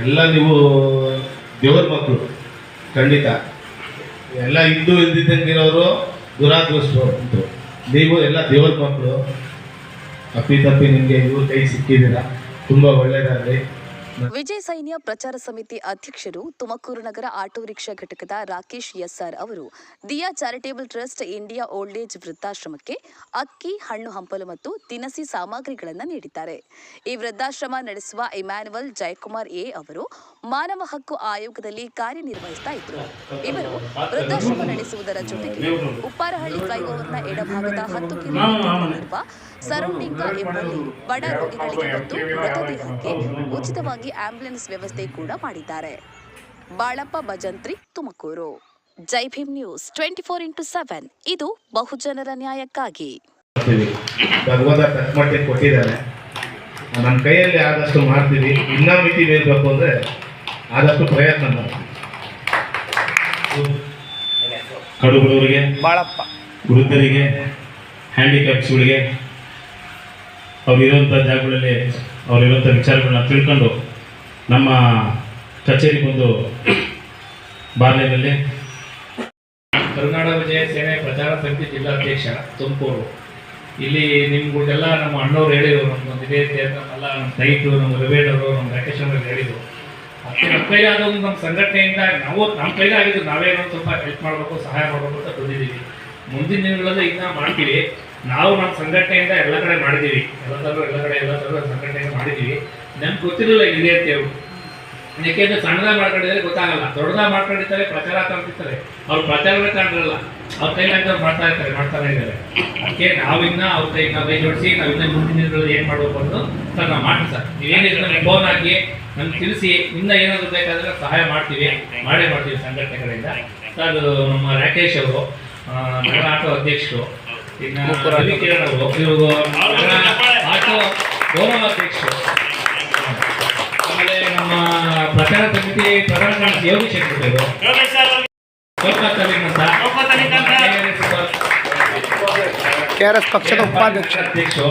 ಎಲ್ಲ ನೀವು ದೇವ್ರ ಮಕ್ಕಳು ಖಂಡಿತ. ಎಲ್ಲ ಇದ್ದು ಇದ್ದಿದ್ದಂಗಿರೋರು ದುರಾದೃಷ್ಟವಂತರು. ನೀವು ಎಲ್ಲ ದೇವ್ರ ಮಕ್ಕಳು. ಅಪ್ಪಿತಪ್ಪಿ ನಿಮಗೆ ಇವ್ರ ಕೈ ಸಿಕ್ಕಿದ್ದೀರಾ, ತುಂಬ ಒಳ್ಳೆಯದಾಗಲಿ. ವಿಜಯ ಸೈನ್ಯ ಪ್ರಚಾರ ಸಮಿತಿ ಅಧ್ಯಕ್ಷರು ತುಮಕೂರು ನಗರ ಆಟೋ ರಿಕ್ಷಾ ಘಟಕದ ರಾಕೇಶ್ ಎಸ್ಆರ್ ಅವರು Diya charitable trust India old age ವೃದ್ಧಾಶ್ರಮಕ್ಕೆ ಅಕ್ಕಿ, ಹಣ್ಣು ಹಂಪಲು ಮತ್ತು ದಿನಸಿ ಸಾಮಗ್ರಿಗಳನ್ನು ನೀಡಿದ್ದಾರೆ. ಈ ವೃದ್ಧಾಶ್ರಮ ನಡೆಸುವ ಇಮ್ಯಾನ್ಯುವಲ್ ಜಯಕುಮಾರ್ ಎ ಅವರು ಮಾನವ ಹಕ್ಕು ಆಯೋಗದಲ್ಲಿ ಕಾರ್ಯನಿರ್ವಹಿಸ್ತಾ ಇದ್ರು. ಇವರು ವೃದ್ಧಾಶ್ರಮ ನಡೆಸುವುದರ ಜೊತೆಗೆ ಉಪ್ಪಾರಹಳ್ಳಿ ಫ್ಲೈಓವರ್ನ ಎಡಭಾಗದ 10 ಕಿಲೋಮೀಟರ್ ಸರೌಂಡಿಂಗ್ ಎಂಬಲ್ಲಿ ಬಡ ರೋಗಿಗಳಿಗೆ ಮತ್ತು ಮೃತದೇಹಕ್ಕೆ ಉಚಿತವಾಗಿ ಆಂಬ್ಯುಲೆನ್ಸ್ ವ್ಯವಸ್ಥೆ ಕೂಡ ಮಾಡಿದ್ದಾರೆ. ಬಾಳಪ್ಪ ಭಜಂತ್ರಿ, ತುಮಕೂರು. ಜೈ ಭೀಮ್ ನ್ಯೂಸ್ 24x7 ಇದು ಬಹುಜನರ ನ್ಯಾಯಕ್ಕಾಗಿ. ಭಗವಂತ ತಕ್ಕಮಟ್ಟಿಗೆ ಕೊಟ್ಟಿದ್ದಾನೆ. ನಮ್ಮ ಕೈಯಲ್ಲಿ ಆದಷ್ಟು ಮಾಡ್ತೀವಿ. ಇನ್ನೂ ಮಿತಿ ಮೀರಬೇಕು ಅಂದರೆ ಆದಷ್ಟು ಪ್ರಯತ್ನ ಮಾಡ್ತೀವಿ. ಕಡುಬಡವರಿಗೆ, ಬಾಳಪ್ಪ, ವೃದ್ಧರಿಗೆ, ಹ್ಯಾಂಡಿಕ್ಯಾಪ್ಸ್ಗಳಿಗೆ ಅವರಿರುವಂಥ ಜಾಗಗಳಲ್ಲಿ ಅವರಿರುವಂಥ ವಿಚಾರಗಳನ್ನ ತಿಳ್ಕೊಂಡು ನಮ್ಮ ಕಚೇರಿ ಬಂದು ಬಾರ್ಲೆನಲ್ಲಿ ಕರುನಾಡ ವಿಜಯ ಸೇನೆ ಪ್ರಚಾರ ಸಮಿತಿ ಜಿಲ್ಲಾಧ್ಯಕ್ಷ ತುಮಕೂರು. ಇಲ್ಲಿ ನಿಮ್ಗಳಿಗೆಲ್ಲ ನಮ್ಮ ಅಣ್ಣವ್ರು ಹೇಳಿದರು, ನಮ್ಗೊಂದು ಇದೇ ಎಲ್ಲ ನಮ್ಮ ಸ್ನೇಹಿತರು, ನಮ್ಮ ರವೇಡವರು, ನಮ್ಮ ರಾಕೇಶ್ ಅವರು ಹೇಳಿದರು. ಅದಕ್ಕೆ ನಮ್ಮ ಕೈಲಾದ ಒಂದು ನಮ್ಮ ಸಂಘಟನೆಯಿಂದ ನಮ್ಮ ಕೈಲಾಗಿದ್ದು ನಾವೇ ಒಂದು ಸ್ವಲ್ಪ ಹೆಲ್ಪ್ ಮಾಡಬೇಕು, ಸಹಾಯ ಮಾಡಬೇಕು ಅಂತ ಬಂದಿದ್ದೀವಿ. ಮುಂದಿನ ದಿನಗಳಲ್ಲಿ ಇದನ್ನ ಮಾಡ್ತೀವಿ. ನಾವು ನಮ್ಮ ಸಂಘಟನೆಯಿಂದ ಎಲ್ಲ ಕಡೆ ಮಾಡಿದ್ದೀವಿ, ಎಲ್ಲ ಥರ ಸಂಘಟನೆಯಿಂದ ಮಾಡಿದ್ದೀವಿ. ನಮ್ಗೆ ಗೊತ್ತಿರಲಿಲ್ಲ ಇದೆ ಅಂತ ಹೇಳಿ. ಯಾಕೆಂದರೆ ಸಣ್ಣದಾಗ ಮಾಡ್ಕೊಂಡಿದ್ದಾರೆ ಗೊತ್ತಾಗಲ್ಲ, ದೊಡ್ಡದಾಗ ಮಾಡ್ಕೊಂಡಿರ್ತಾರೆ, ಪ್ರಚಾರ ಅಂತಿರ್ತಾರೆ. ಅವ್ರು ಪ್ರಚಾರವೇ ಕಾಣಿರಲ್ಲ, ಅವ್ರ ಕೈಲಾಗ್ದವ್ರು ಮಾಡ್ತಾನೆ ಇದ್ದಾರೆ. ಅದಕ್ಕೆ ನಾವಿನ್ನ ಅವ್ರ ಕೈ ಜೋಡಿಸಿ ನಾವಿನ್ನ ಮುಂದಿನ ದಿನಗಳಲ್ಲಿ ಏನು ಮಾಡಬೇಕು ಅಂತ ಸರ್ ನಾವು ಮಾಡ್ತೀವಿ. ಸರ್ ನೀವೇನಿದ್ರೆ ನಮಗೆ ಫೋನ್ ಹಾಕಿ ನಮ್ಗೆ ತಿಳಿಸಿ, ಇನ್ನ ಏನಾದರೂ ಬೇಕಾದ್ರೆ ಸಹಾಯ ಮಾಡ್ತೀವಿ, ಮಾಡೇ ಮಾಡ್ತೀವಿ ಸಂಘಟನೆ ಕಡೆಯಿಂದ. ಸರ್ ನಮ್ಮ ರಾಕೇಶ್ ಅವರು ನಗರ ಆಟೋ ಅಧ್ಯಕ್ಷರು, ಇನ್ನು ಕಿರಣ್ ಅವರು ಇವರು ಆಟೋ ಗೌರವಾಧ್ಯಕ್ಷರು, ಆಮೇಲೆ ನಮ್ಮ ಪ್ರಚಾರ ಸಮಿತಿ ಪ್ರಧಾನ ಯೋಗೇಶ್ ಇವರು, ಕೆಆರ್ಎಸ್ ಪಕ್ಷದ ಉಪಾಧ್ಯಕ್ಷ ಅಧ್ಯಕ್ಷರು